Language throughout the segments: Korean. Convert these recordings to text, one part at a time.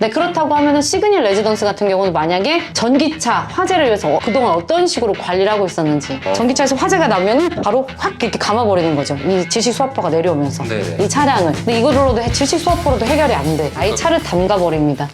네, 그렇다고 하면은 시그닛 레지던스 같은 경우는 만약에 전기차 화재를 위해서 그동안 어떤 식으로 관리를 하고 있었는지, 전기차에서 화재가 나면은 바로 확 이렇게 감아버리는 거죠. 이 질식 수압포가 내려오면서 네네. 이 차량을. 근데 이거로도 질식 수압포로도 해결이 안 돼. 아예 차를 담가버립니다.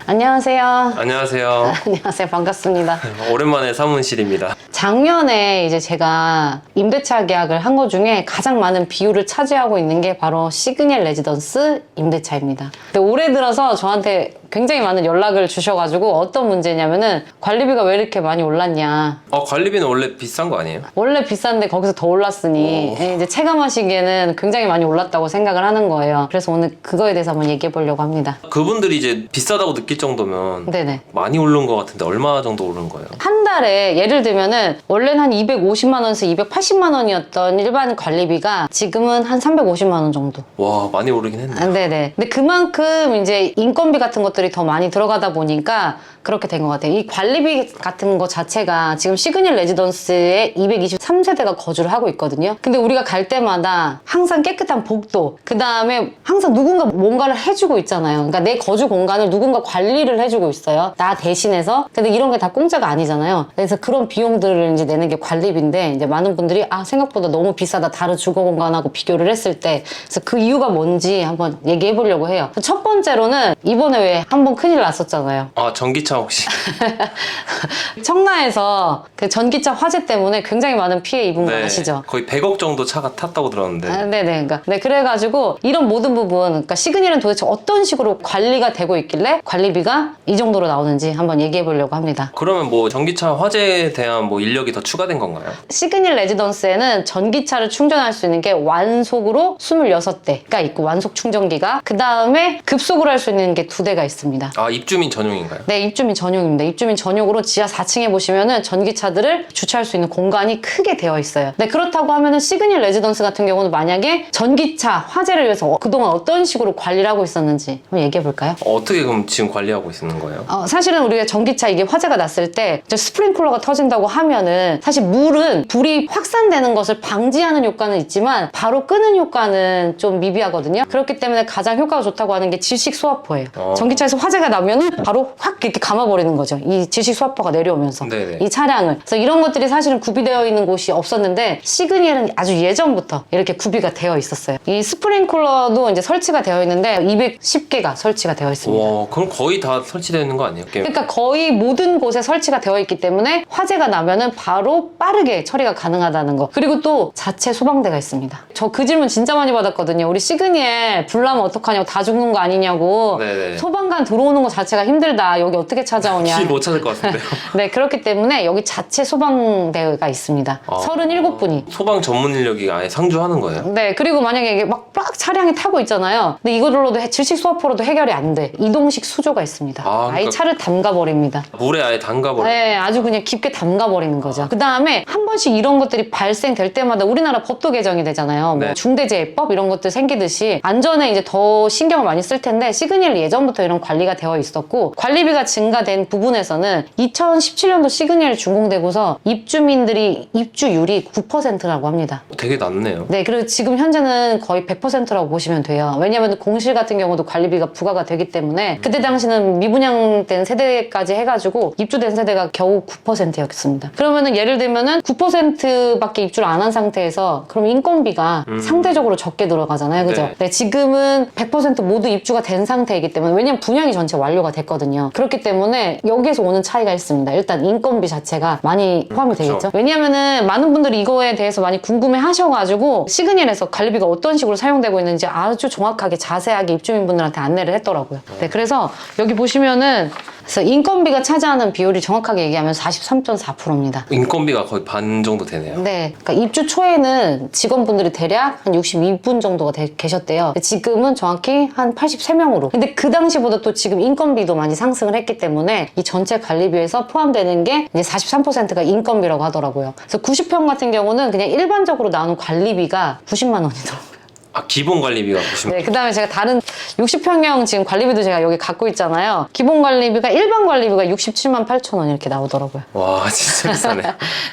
안녕하세요. 안녕하세요. 안녕하세요. 반갑습니다. 오랜만에 사무실입니다. 작년에 이제 제가 임대차 계약을 한 것 중에 가장 많은 비율을 차지하고 있는 게 바로 시그닛 레지던스 임대차입니다. 근데 올해 들어서 저한테 굉장히 많은 연락을 주셔가지고 어떤 문제냐면은 관리비가 왜 이렇게 많이 올랐냐. 관리비는 원래 비싼 거 아니에요? 원래 비싼데 거기서 더 올랐으니 이제 체감하시기에는 굉장히 많이 올랐다고 생각을 하는 거예요. 그래서 오늘 그거에 대해서 한번 얘기해 보려고 합니다. 그분들이 이제 비싸다고 느낄 정도면 네네. 많이 오른 것 같은데 얼마 정도 오른 거예요? 한 달에 예를 들면은 원래는 한 250만 원에서 280만 원이었던 일반 관리비가 지금은 한 350만 원 정도. 와, 많이 오르긴 했네. 네네. 근데 그만큼 이제 인건비 같은 것들이 더 많이 들어가다 보니까 그렇게 된 것 같아요. 이 관리비 같은 거 자체가 지금 시그닛 레지던스에 223세대가 거주를 하고 있거든요. 근데 우리가 갈 때마다 항상 깨끗한 복도, 그 다음에 항상 누군가 뭔가를 해주고 있잖아요. 그러니까 내 거주 공간을 누군가 관리를 해주고 있어요. 나 대신해서. 근데 이런 게 다 공짜가 아니잖아요. 그래서 그런 비용들을 이제 내는 게 관리비인데, 이제 많은 분들이 생각보다 너무 비싸다. 다른 주거 공간하고 비교를 했을 때. 그래서 그 이유가 뭔지 한번 얘기해 보려고 해요. 첫 번째로는 이번에 왜 한번 큰일 났었잖아요. 전기차 혹시? 청라에서 그 전기차 화재 때문에 굉장히 많은 피해 입은 거 아시죠? 거의 100억 정도 차가 탔다고 들었는데. 네네. 그러니까 네, 그래가지고 이런 모든 부분, 그러니까 시그닛은 도대체 어떤 식으로 관리가 되고 있길래 관리비가 이 정도로 나오는지 한번 얘기해 보려고 합니다. 그러면 뭐 전기차 화재에 대한 뭐 인력이 더 추가된 건가요? 시그닛 레지던스에는 전기차를 충전할 수 있는 게 완속으로 26대가 있고, 완속 충전기가, 그 다음에 급속으로 할 수 있는 게 2대가 있습니다. 입주민 전용인가요? 네, 입주민 전용입니다. 입주민 전용으로 지하 4층에 보시면은 전기차들을 주차할 수 있는 공간이 크게 되어 있어요. 네, 그렇다고 하면은 시그닛 레지던스 같은 경우는 만약에 전기차 화재를 위해서 그동안 어떤 식으로 관리를 하고 있었는지 한번 얘기해 볼까요? 어떻게 그럼 지금 관리하고 있는 거예요? 사실은 우리가 전기차 이게 화재가 났을 때 스프링클러가 터진다고 하면은 사실 물은 불이 확산되는 것을 방지하는 효과는 있지만 바로 끄는 효과는 좀 미비하거든요. 그렇기 때문에 가장 효과가 좋다고 하는 게 질식 수압포예요. 전기차에서 화재가 나면은 바로 확 이렇게 감아버리는 거죠. 이 질식 수압포가 내려오면서. 네네. 이 차량을. 그래서 이런 것들이 사실은 구비되어 있는 곳이 없었는데, 시그닛은 아주 예전부터 이렇게 구비가 되어 있었어요. 이 스프링클러도 이제 설치가 되어 있는데 210개가 설치가 되어 있습니다. 와, 그럼 거의 다 설치되어 있는 거 아니에요? 그러니까 거의 모든 곳에 설치가 되어 있기 때문에 화재가 나면은 바로 빠르게 처리가 가능하다는 거. 그리고 또 자체 소방대가 있습니다. 저 그 질문 진짜 많이 받았거든요. 우리 시그닛 불 나면 어떡하냐고, 다 죽는 거 아니냐고. 네네. 소방관 들어오는 거 자체가 힘들다. 여기 어떻게 찾아오냐. 길 못 찾을 것 같은데요. 네, 그렇기 때문에 여기 자체 소방대가 있습니다. 37분이. 소방 전문 인력이 아예 상주하는 거예요? 네, 그리고 만약에 이게 막 차량이 타고 있잖아요. 근데 이거로도 질식 수압포로도 해결이 안 돼. 이동식 수조가 있습니다. 아예 그러니까 차를 담가버립니다. 물에 아예 담가버려요? 네, 아주 그냥 깊게 담가버리는 거죠. 그 다음에 한 번씩 이런 것들이 발생될 때마다 우리나라 법도 개정이 되잖아요. 뭐 네. 중대재해법 이런 것들 생기듯이 안전에 이제 더 신경을 많이 쓸 텐데, 시그닛 예전부터 이런 관리가 되어 있었고, 관리비가 증가된 부분에서는 2017년도 시그닛 준공되고서 입주민들이 입주율이 9%라고 합니다. 되게 낮네요. 네, 그리고 지금 현재는 거의 100%라고 보시면 돼요. 왜냐하면 공실 같은 경우도 관리비가 부과가 되기 때문에, 그때 당시는 미분양된 세대까지 해가지고 입주된 세대가 겨우 9%였습니다. 그러면은 예를 들면은 9%밖에 입주를 안 한 상태에서 그럼 인건비가 상대적으로 적게 들어가잖아요. 그죠? 네. 네, 지금은 100% 모두 입주가 된 상태이기 때문에, 왜냐면 분양이 전체 완료가 됐거든요. 그렇기 때문에 여기에서 오는 차이가 있습니다. 일단 인건비 자체가 많이 포함이 그쵸. 되겠죠. 왜냐면은 많은 분들이 이거에 대해서 많이 궁금해 하셔가지고 시그닛에서 관리비가 어떤 식으로 사용되고 있는지 아주 정확하게 자세하게 입주민분들한테 안내를 했더라고요. 네, 그래서 여기 보시면은 그래서 인건비가 차지하는 비율이 정확하게 얘기하면 43.4%입니다. 인건비가 거의 반 정도 되네요. 네, 그러니까 입주 초에는 직원분들이 대략 한 62분 정도가 계셨대요. 지금은 정확히 한 83명으로. 근데 그 당시보다 또 지금 인건비도 많이 상승을 했기 때문에 이 전체 관리비에서 포함되는 게 이제 43%가 인건비라고 하더라고요. 그래서 90평 같은 경우는 그냥 일반적으로 나오는 관리비가 90만 원이더라고요. 아, 기본 관리비가 보시면. 네, 그 다음에 제가 다른 60평형 지금 관리비도 제가 여기 갖고 있잖아요. 기본 관리비가 일반 관리비가 67만 8천 원 이렇게 나오더라고요. 와, 진짜 비싸네.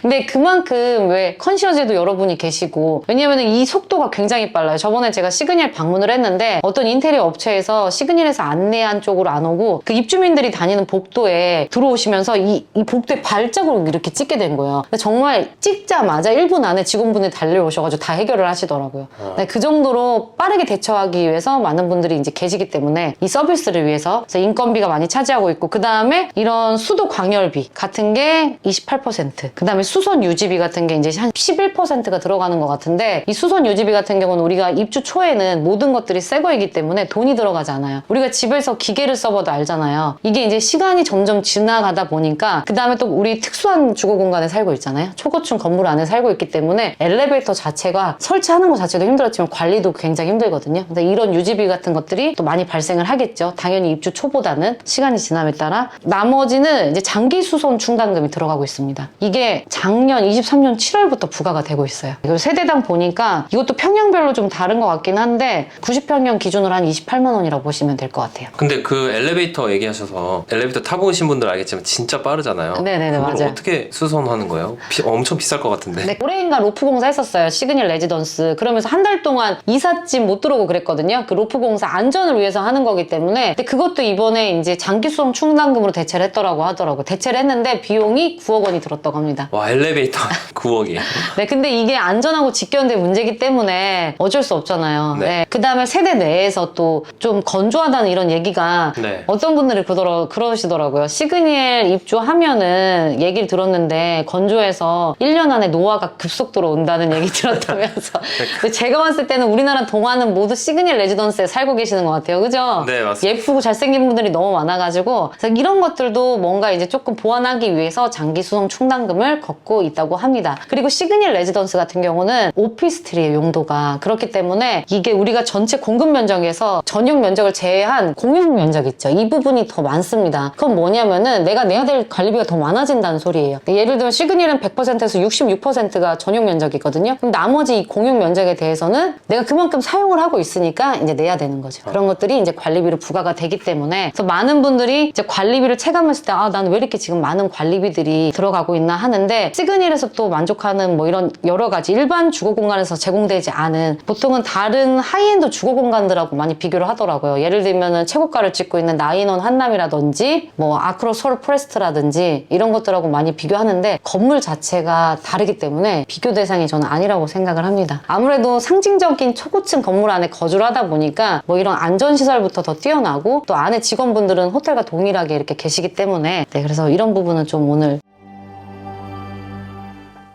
근데 그만큼 왜 컨시어제도 여러분이 계시고 왜냐면 이 속도가 굉장히 빨라요. 저번에 제가 시그니엘 방문을 했는데 어떤 인테리어 업체에서 시그니엘에서 안내한 쪽으로 안 오고 그 입주민들이 다니는 복도에 들어오시면서 이 복도에 발자국을 이렇게 찍게 된 거예요. 근데 정말 찍자마자 1분 안에 직원분이 달려오셔가지고 다 해결을 하시더라고요. 네, 그 정도로 빠르게 대처하기 위해서 많은 분들이 이제 계시기 때문에 이 서비스를 위해서 그래서 인건비가 많이 차지하고 있고 그 다음에 이런 수도 광열비 같은 게 28%, 그 다음에 수선 유지비 같은 게 이제 한 11%가 들어가는 것 같은데 이 수선 유지비 같은 경우는 우리가 입주 초에는 모든 것들이 새 거이기 때문에 돈이 들어가지 않아요. 우리가 집에서 기계를 써봐도 알잖아요. 이게 이제 시간이 점점 지나가다 보니까 그 다음에 또 우리 특수한 주거 공간에 살고 있잖아요. 초고층 건물 안에 살고 있기 때문에 엘리베이터 자체가 설치하는 것 자체도 힘들었지만 관리도 굉장히 힘들거든요. 근데 이런 유지비 같은 것들이 또 많이 발생을 하겠죠. 당연히 입주 초보다는 시간이 지남에 따라. 나머지는 이제 장기 수선 충당금이 들어가고 있습니다. 이게 작년 23년 7월부터 부과가 되고 있어요. 그리고 세대당 보니까 이것도 평형별로 좀 다른 것 같긴 한데 90평형 기준으로 한 28만 원이라고 보시면 될 것 같아요. 근데 그 엘리베이터 얘기하셔서 엘리베이터 타보신 분들 알겠지만 진짜 빠르잖아요. 네네네, 그걸 맞아요. 어떻게 수선하는 거예요? 엄청 비쌀 것 같은데. 네, 올해인가 로프 공사 했었어요. 시그니엘 레지던스. 그러면서 한 달 동안 이삿짐 못 들어오고 그랬거든요. 그 로프 공사 안전을 위해서 하는 거기 때문에. 근데 그것도 이번에 이제 장기 수송 충당금으로 대체를 했더라고 하더라고요. 대체를 했는데 비용이 9억 원이 들었다고 합니다. 와, 엘리베이터 9억이. 네, 근데 이게 안전하고 직결된 문제이기 때문에 어쩔 수 없잖아요. 네. 네. 그 다음에 세대 내에서 또 좀 건조하다는 이런 얘기가 네. 어떤 분들이 그러시더라고요. 시그니엘 입주하면은 얘기를 들었는데 건조해서 1년 안에 노화가 급속도로 온다는 얘기 들었다면서. 근데 제가 봤을 때는 우리나라 동안은 모두 시그니엘 레지던스에 살고 계시는 것 같아요. 그죠? 네, 맞습니다. 예쁘고 잘생긴 분들이 너무 많아가지고 그래서 이런 것들도 뭔가 이제 조금 보완하기 위해서 장기 수송 충당금을 걷고 있다고 합니다. 그리고 시그니엘 레지던스 같은 경우는 오피스텔이에요, 용도가. 그렇기 때문에 이게 우리가 전체 공급 면적에서 전용 면적을 제외한 공용 면적 있죠. 이 부분이 더 많습니다. 그건 뭐냐면은 내가 내야 될 관리비가 더 많아진다는 소리예요. 예를 들면 시그니엘은 100%에서 66%가 전용 면적이거든요. 그럼 나머지 이 공용 면적에 대해서는 내가 그만큼 사용을 하고 있으니까 이제 내야 되는 거죠. 그런 것들이 이제 관리비로 부과가 되기 때문에 그래서 많은 분들이 이제 관리비를 체감했을 때 아, 나는 왜 이렇게 지금 많은 관리비들이 들어가고 있나 하는데 시그니엘에서 또 만족하는 뭐 이런 여러 가지 일반 주거 공간에서 제공되지 않은 보통은 다른 하이엔드 주거 공간들하고 많이 비교를 하더라고요. 예를 들면은 최고가를 찍고 있는 나인원 한남이라든지 뭐 아크로 서울 포레스트라든지 이런 것들하고 많이 비교하는데 건물 자체가 다르기 때문에 비교 대상이 저는 아니라고 생각을 합니다. 아무래도 상징적인 초고층 건물 안에 거주를 하다 보니까 뭐 이런 안전시설부터 더 뛰어나고 또 안에 직원분들은 호텔과 동일하게 이렇게 계시기 때문에 네, 그래서 이런 부분은 좀 오늘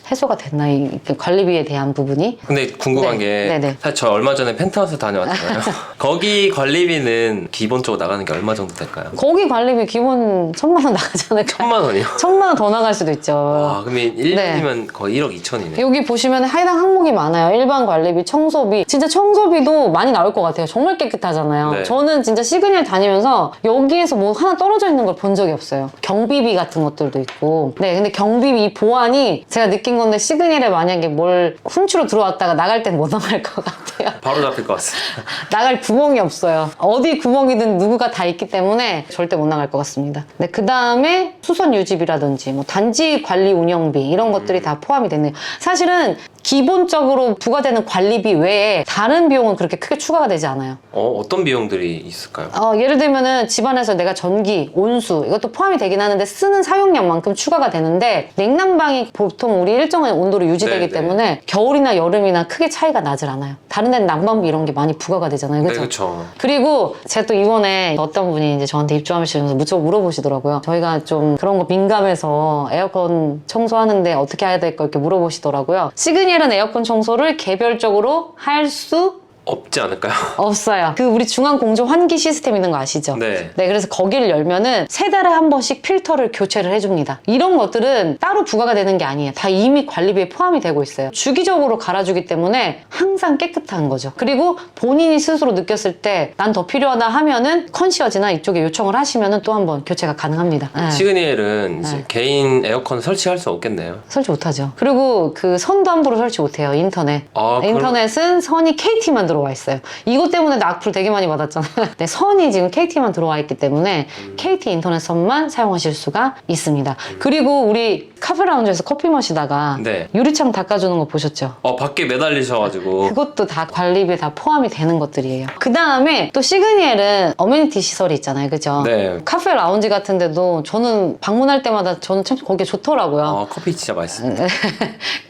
해소가 됐나, 이 관리비에 대한 부분이. 근데 궁금한 네, 게 네네. 사실 저 얼마 전에 펜트하우스 다녀왔잖아요. 거기 관리비는 기본적으로 나가는 게 얼마 정도 될까요? 거기 관리비 기본 1,000만 원 나가지 않을까요? 1,000만 원이요? 1,000만 원 더 나갈 수도 있죠. 와, 그러면 네. 1년이면 거의 1억 2천이네. 여기 보시면 해당 항목이 많아요. 일반 관리비, 청소비. 진짜 청소비도 많이 나올 것 같아요. 정말 깨끗하잖아요. 네. 저는 진짜 시그니엘 다니면서 여기에서 뭐 하나 떨어져 있는 걸 본 적이 없어요. 경비비 같은 것들도 있고. 네, 근데 경비비 이 보안이 제가 느낀 건데 시그니엘에 만약에 뭘 훔치러 들어왔다가 나갈 땐 못 나갈 것 같아요. 바로 잡힐 것 같습니다. 나갈 구멍이 없어요. 어디 구멍이든 누구가 다 있기 때문에 절대 못 나갈 것 같습니다. 네, 그 다음에 수선 유지비라든지 뭐 단지 관리 운영비 이런 것들이 다 포함이 됐네요. 사실은 기본적으로 부과되는 관리비 외에 다른 비용은 그렇게 크게 추가가 되지 않아요. 어떤 비용들이 있을까요? 예를 들면은 집안에서 내가 전기, 온수 이것도 포함이 되긴 하는데 쓰는 사용량만큼 추가가 되는데 냉난방이 보통 우리 일정한 온도로 유지되기 네네. 때문에 겨울이나 여름이나 크게 차이가 나질 않아요. 다른 데는 난방비 이런 게 많이 부과가 되잖아요. 네, 그죠? 그렇죠. 그리고 제가 또 이번에 어떤 분이 이제 저한테 입주하시면서 무척 물어보시더라고요. 저희가 좀 그런 거 민감해서 에어컨 청소하는데 어떻게 해야 될까 이렇게 물어보시더라고요. 시그니엘은 에어컨 청소를 개별적으로 할 수 없지 않을까요? 없어요. 그 우리 중앙 공조 환기 시스템 있는 거 아시죠? 네. 그래서 거기를 열면은 세 달에 한 번씩 필터를 교체를 해줍니다. 이런 것들은 따로 부과가 되는 게 아니에요. 다 이미 관리비에 포함이 되고 있어요. 주기적으로 갈아주기 때문에 항상 깨끗한 거죠. 그리고 본인이 스스로 느꼈을 때 난 더 필요하다 하면은 컨시어지나 이쪽에 요청을 하시면은 또 한 번 교체가 가능합니다. 네. 시그니엘은 이제 네. 개인 에어컨 설치할 수 없겠네요. 설치 못하죠. 그리고 그 선도 함부로 설치 못해요. 인터넷. 아, 인터넷은 선이 KT만 들어와 있어요. 이것 때문에 나 악플 되게 많이 받았잖아요. 네, 선이 지금 KT만 들어와 있기 때문에 KT 인터넷 선만 사용하실 수가 있습니다. 그리고 우리 카페 라운지에서 커피 마시다가 네. 유리창 닦아주는 거 보셨죠? 밖에 매달리셔가지고. 그것도 다 관리비에 다 포함이 되는 것들이에요. 그 다음에 또 시그니엘은 어메니티 시설이 있잖아요. 그죠? 네. 카페 라운지 같은 데도 저는 방문할 때마다 저는 참 거기에 좋더라고요. 커피 진짜 맛있습니다.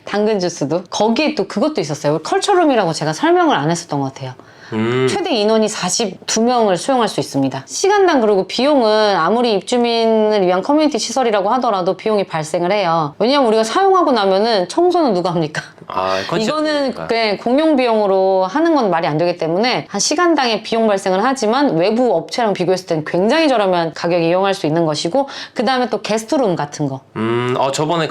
당근 주스도. 거기에 또 그것도 있었어요. 컬처룸이라고 제가 설명을 안 했었던 것 같아요. 최대 인원이 42명을 수용할 수 있습니다. 시간당 그리고 비용은 아무리 입주민을 위한 커뮤니티 시설이라고 하더라도 비용이 발생을 해요. 왜냐면 우리가 사용하고 나면은 청소는 누가 합니까? 이거는 그냥 공용 비용으로 하는 건 말이 안 되기 때문에 한 시간당의 비용 발생을 하지만 외부 업체랑 비교했을 땐 굉장히 저렴한 가격에 이용할 수 있는 것이고 그 다음에 또 게스트룸 같은 거. 저번에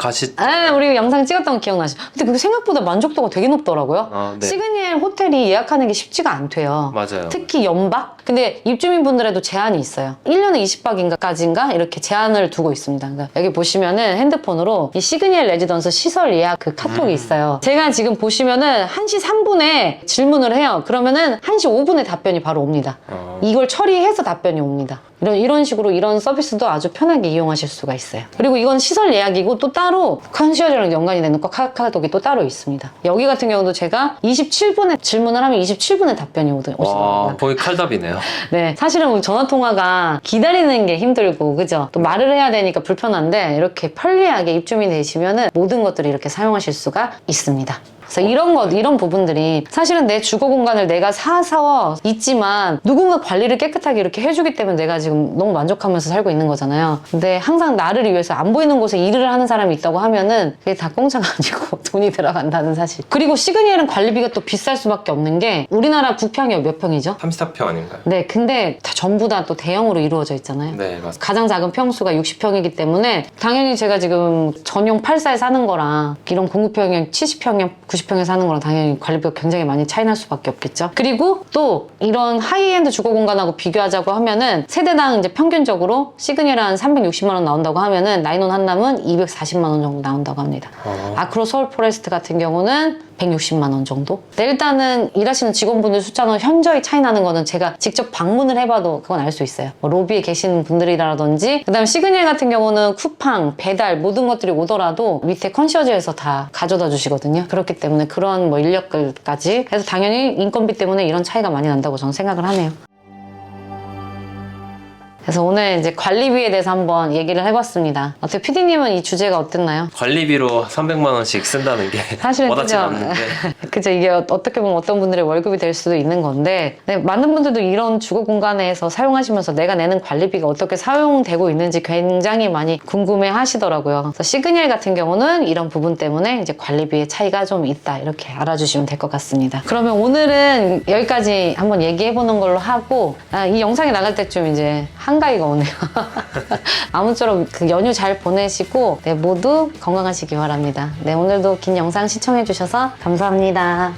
우리 영상 찍었던 거 기억나시죠? 근데 그게 생각보다 만족도가 되게 높더라고요. 네. 시그니엘 호텔이 예약하는 게 쉽지가 않대요. 맞아요. 특히 연박? 근데 입주민분들에도 제한이 있어요. 1년에 20박인가까지인가 이렇게 제한을 두고 있습니다. 그러니까 여기 보시면은 핸드폰으로 이 시그니엘 레지던스 시설 예약 그 카톡이 있어요. 제가 지금 보시면은 1시 3분에 질문을 해요. 그러면은 1시 5분에 답변이 바로 옵니다. 이걸 처리해서 답변이 옵니다. 이런 식으로 이런 서비스도 아주 편하게 이용하실 수가 있어요. 그리고 이건 시설 예약이고 또 따로 컨시어지랑 연관이 되는 카카오톡이 또 따로 있습니다. 여기 같은 경우도 제가 27분에 질문을 하면 27분에 답변이 오십니다. 거의 칼답이네요. 네, 사실은 우리 전화통화가 기다리는 게 힘들고 그죠? 또 말을 해야 되니까 불편한데 이렇게 편리하게 입주민이 되시면은 모든 것들을 이렇게 사용하실 수가 있습니다. 그래서 이런 부분들이 사실은 내 주거 공간을 내가 사서 있지만 누군가 관리를 깨끗하게 이렇게 해주기 때문에 내가 지금 너무 만족하면서 살고 있는 거잖아요. 근데 항상 나를 위해서 안 보이는 곳에 일을 하는 사람이 있다고 하면은 그게 다 공짜가 아니고 돈이 들어간다는 사실. 그리고 시그니엘은 관리비가 또 비쌀 수밖에 없는 게 우리나라 부평이 몇 평이죠? 34평 아닌가요? 네, 근데 전부 다 또 대형으로 이루어져 있잖아요. 네, 맞습니다. 가장 작은 평수가 60평이기 때문에 당연히 제가 지금 전용 8사에 사는 거랑 이런 공급평형 70평형, 90평에 사는 거랑 당연히 관리비가 굉장히 많이 차이 날 수밖에 없겠죠. 그리고 또 이런 하이엔드 주거 공간하고 비교하자고 하면은 세대당 이제 평균적으로 시그니엘 한 360만 원 나온다고 하면은 나인원 한남은 240만 원 정도 나온다고 합니다. 아크로 서울 포레스트 같은 경우는 160만 원 정도? 네, 일단은 일하시는 직원분들 숫자는 현저히 차이 나는 거는 제가 직접 방문을 해봐도 그건 알 수 있어요. 뭐 로비에 계시는 분들이라든지 그 다음에 시그니엘 같은 경우는 쿠팡, 배달 모든 것들이 오더라도 밑에 컨시어지에서 다 가져다 주시거든요. 그렇기 때문에 그런 뭐 인력들까지 해서 당연히 인건비 때문에 이런 차이가 많이 난다고 저는 생각을 하네요. 그래서 오늘 이제 관리비에 대해서 한번 얘기를 해봤습니다. 어떻게 PD님은 이 주제가 어땠나요? 관리비로 300만 원씩 쓴다는 게 사실은 와닿지 그죠. 않는데. 그죠. 이게 어떻게 보면 어떤 분들의 월급이 될 수도 있는 건데 네, 많은 분들도 이런 주거 공간에서 사용하시면서 내가 내는 관리비가 어떻게 사용되고 있는지 굉장히 많이 궁금해 하시더라고요. 그래서 시그니엘 같은 경우는 이런 부분 때문에 이제 관리비의 차이가 좀 있다 이렇게 알아주시면 될 것 같습니다. 그러면 오늘은 여기까지 한번 얘기해보는 걸로 하고 이 영상이 나갈 때쯤 이제 한가위가 오네요. 아무쪼록 그 연휴 잘 보내시고 네, 모두 건강하시기 바랍니다. 네, 오늘도 긴 영상 시청해주셔서 감사합니다.